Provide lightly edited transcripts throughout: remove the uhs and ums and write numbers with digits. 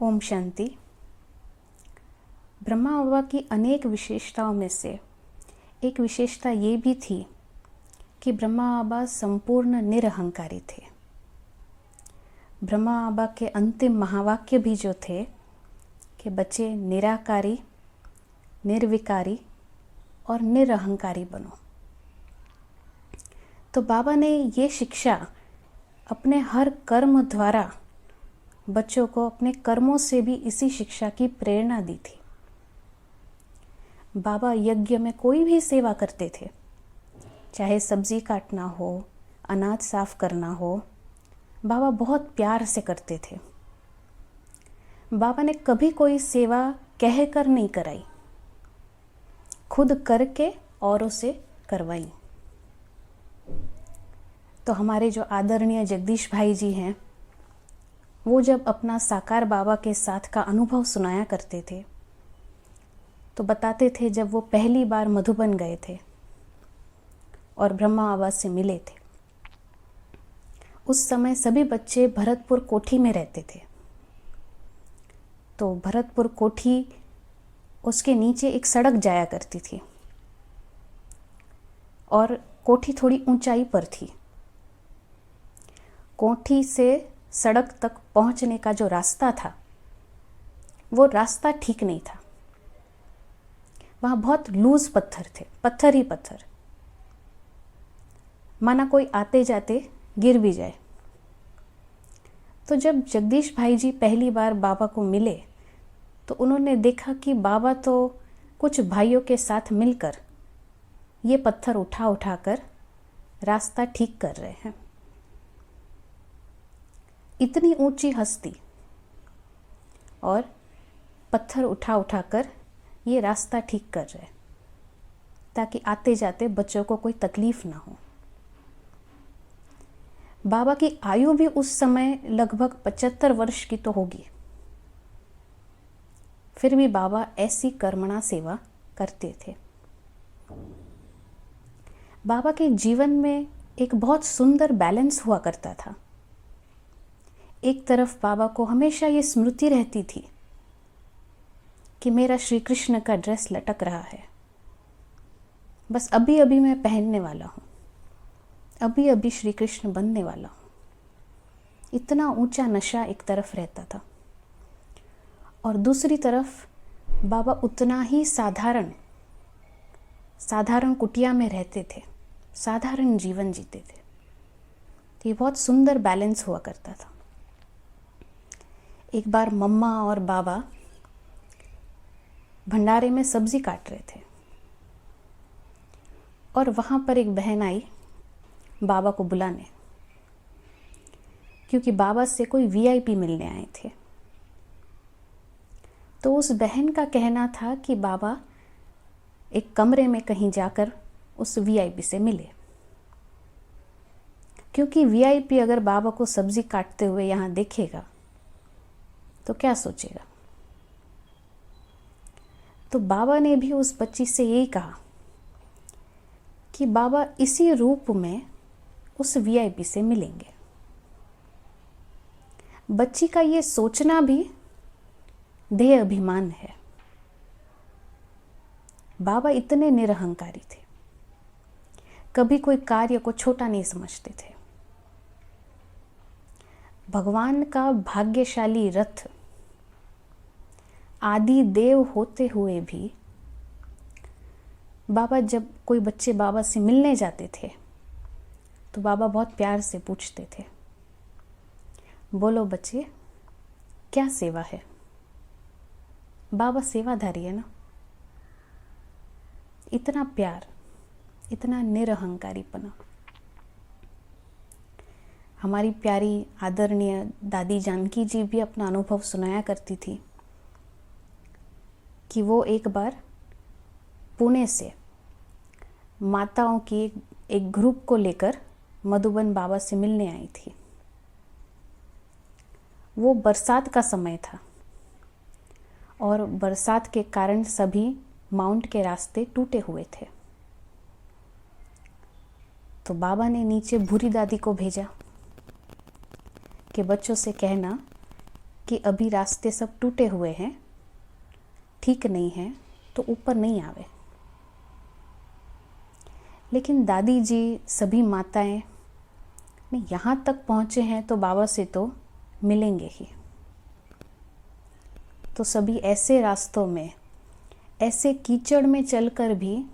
ओम शांति। ब्रह्मा बाबा की अनेक विशेषताओं में से एक विशेषता ये भी थी कि ब्रह्मा बाबा संपूर्ण निरहंकारी थे। ब्रह्मा बाबा के अंतिम महावाक्य भी जो थे कि बच्चे निराकारी, निर्विकारी और निरहंकारी बनो। तो बाबा ने ये शिक्षा अपने हर कर्म द्वारा बच्चों को अपने कर्मों से भी इसी शिक्षा की प्रेरणा दी थी। बाबा यज्ञ में कोई भी सेवा करते थे, चाहे सब्जी काटना हो, अनाज साफ करना हो, बाबा बहुत प्यार से करते थे। बाबा ने कभी कोई सेवा कह कर नहीं कराई, खुद करके औरों से करवाई। तो हमारे जो आदरणीय जगदीश भाई जी हैं, वो जब अपना साकार बाबा के साथ का अनुभव सुनाया करते थे तो बताते थे जब वो पहली बार मधुबन गए थे और ब्रह्मा बाबा से मिले थे। उस समय सभी बच्चे भरतपुर कोठी में रहते थे। तो भरतपुर कोठी, उसके नीचे एक सड़क जाया करती थी और कोठी थोड़ी ऊंचाई पर थी। कोठी से सड़क तक पहुंचने का जो रास्ता था, वो रास्ता ठीक नहीं था। वहाँ बहुत लूज पत्थर थे, पत्थर ही पत्थर, माना कोई आते जाते गिर भी जाए। तो जब जगदीश भाई जी पहली बार बाबा को मिले तो उन्होंने देखा कि बाबा तो कुछ भाइयों के साथ मिलकर ये पत्थर उठा उठा कर रास्ता ठीक कर रहे हैं। इतनी ऊंची हस्ती और पत्थर उठा उठा कर ये रास्ता ठीक कर रहे ताकि आते जाते बच्चों को कोई तकलीफ ना हो। बाबा की आयु भी उस समय लगभग 75 वर्ष की तो होगी, फिर भी बाबा ऐसी कर्मणा सेवा करते थे। बाबा के जीवन में एक बहुत सुंदर बैलेंस हुआ करता था। एक तरफ बाबा को हमेशा ये स्मृति रहती थी कि मेरा श्री कृष्ण का ड्रेस लटक रहा है, बस अभी अभी मैं पहनने वाला हूँ, अभी अभी श्री कृष्ण बनने वाला हूँ। इतना ऊंचा नशा एक तरफ रहता था और दूसरी तरफ बाबा उतना ही साधारण कुटिया में रहते थे, साधारण जीवन जीते थे। तो ये बहुत सुंदर बैलेंस हुआ करता था। एक बार मम्मा और बाबा भंडारे में सब्जी काट रहे थे और वहाँ पर एक बहन आई बाबा को बुलाने, क्योंकि बाबा से कोई वीआईपी मिलने आए थे। तो उस बहन का कहना था कि बाबा एक कमरे में कहीं जाकर उस वीआईपी से मिले, क्योंकि वीआईपी अगर बाबा को सब्जी काटते हुए यहाँ देखेगा तो क्या सोचेगा। तो बाबा ने भी उस बच्ची से यही कहा कि बाबा इसी रूप में उस वीआईपी से मिलेंगे। बच्ची का ये सोचना भी देह अभिमान है। बाबा इतने निरहंकारी थे, कभी कोई कार्य को छोटा नहीं समझते थे। भगवान का भाग्यशाली रथ आदि देव होते हुए भी बाबा, जब कोई बच्चे बाबा से मिलने जाते थे तो बाबा बहुत प्यार से पूछते थे, बोलो बच्चे क्या सेवा है। बाबा सेवाधारी है ना। इतना प्यार, इतना निरहंकारीपना। हमारी प्यारी आदरणीय दादी जानकी जी भी अपना अनुभव सुनाया करती थी कि वो एक बार पुणे से माताओं की एक ग्रुप को लेकर मधुबन बाबा से मिलने आई थी। वो बरसात का समय था और बरसात के कारण सभी माउंट के रास्ते टूटे हुए थे। तो बाबा ने नीचे भूरी दादी को भेजा कि बच्चों से कहना कि अभी रास्ते सब टूटे हुए हैं, ठीक नहीं हैं, तो ऊपर नहीं आवे। लेकिन दादी जी, सभी माताएं नहीं, यहाँ तक पहुँचे हैं तो बाबा से तो मिलेंगे ही। तो सभी ऐसे रास्तों में, ऐसे कीचड़ में चलकर भी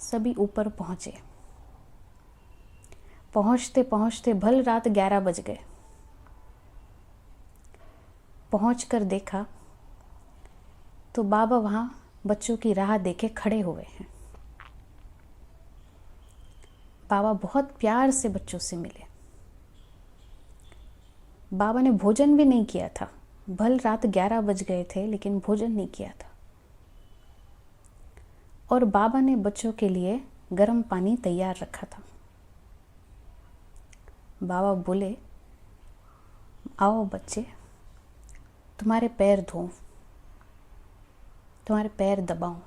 सभी ऊपर पहुँचे। पहुँचते पहुँचते भल रात 11 बज गए। पहुँचकर देखा तो बाबा वहाँ बच्चों की राह देखे खड़े हुए हैं। बाबा बहुत प्यार से बच्चों से मिले। बाबा ने भोजन भी नहीं किया था। भल रात 11 बज गए थे, लेकिन भोजन नहीं किया था। और बाबा ने बच्चों के लिए गर्म पानी तैयार रखा था। बाबा बोले, आओ बच्चे, तुम्हारे पैर धोऊं, तुम्हारे पैर दबाऊं।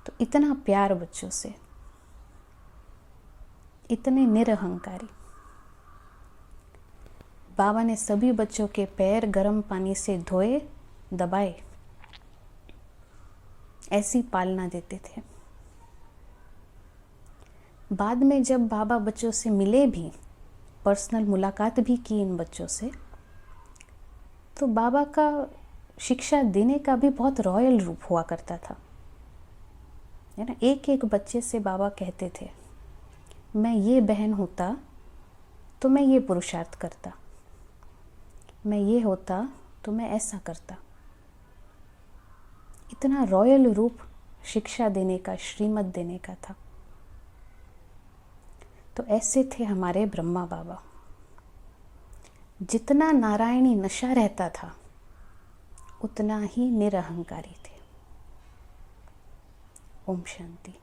तो इतना प्यार बच्चों से, इतने निरहंकारी। बाबा ने सभी बच्चों के पैर गर्म पानी से धोए, दबाए। ऐसी पालना देते थे। बाद में जब बाबा बच्चों से मिले भी, पर्सनल मुलाकात भी की इन बच्चों से, तो बाबा का शिक्षा देने का भी बहुत रॉयल रूप हुआ करता था, है ना। एक एक बच्चे से बाबा कहते थे, मैं ये बहन होता तो मैं ये पुरुषार्थ करता, मैं ये होता तो मैं ऐसा करता। इतना रॉयल रूप शिक्षा देने का, श्रीमत देने का था। तो ऐसे थे हमारे ब्रह्मा बाबा। जितना नारायणी नशा रहता था, उतना ही निरहंकारी थे। ओम शांति।